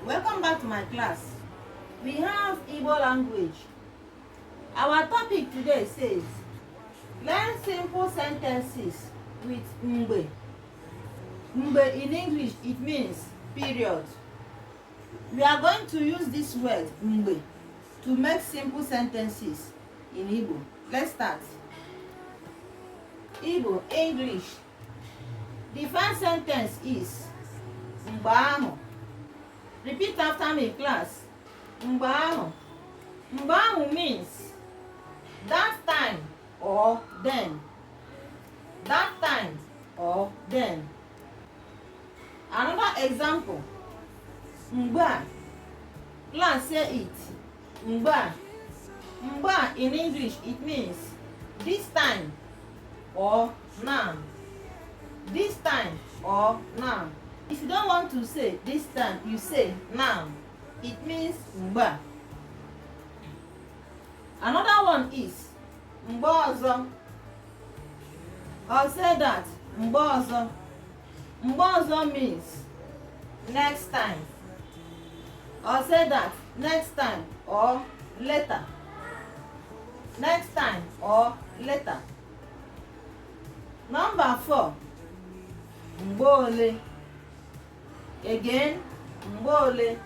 Welcome back to my class. We have Igbo language. Our topic today says, learn simple sentences with Mgbe. Mgbe in English, it means period. We are going to use this word Mgbe to make simple sentences in Igbo. Let's start. Igbo, English. The first sentence is Mgbe ahụ. Repeat after me, class. Mgbe ahụ. Mgbe ahụ means that time or then. That time or then. Another example. Mgbe. Class, say it. Mgbe. Mgbe in English, it means this time or now. This time or now. If you don't want to say this time, you say now. It means Mgbe. Another one is Mgbe ọzọ. Or say that Mgbe ọzọ. Mgbe ọzọ means next time. Or say that next time or later. Next time or later. Number 4. Mgbe ole. Again, Mgbe ole.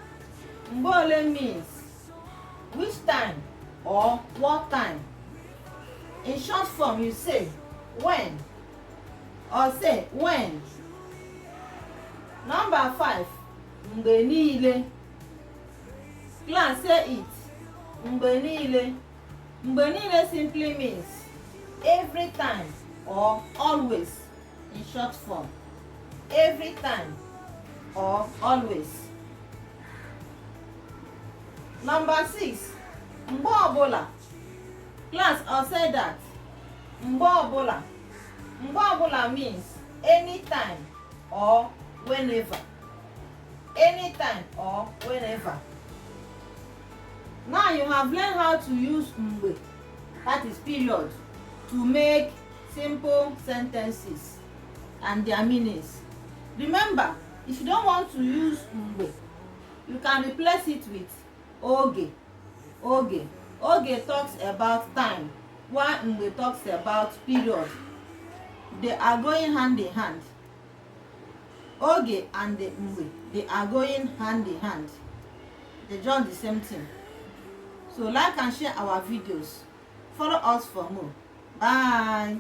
Mgbe ole means which time or what time. In short form, you say when or say when. Number 5. Mgbe niile. Class, say it. Mgbe niile. Mgbe niile simply means every time or always. In short form, every time or always. Number 6. Mgbe ọbụla. Class, or say that Mgbe ọbụla. Mgbe ọbụla means anytime or whenever. Anytime or whenever. Now you have learned how to use Mgbe, that is period, to make simple sentences and their meanings. Remember, if you don't want to use Mgbe, you can replace it with Oge. Oge. Oge talks about time, while Mgbe talks about period. They are going hand in hand. Oge and the Mgbe, they are going hand in hand. They just the same thing. So like and share our videos. Follow us for more. Bye.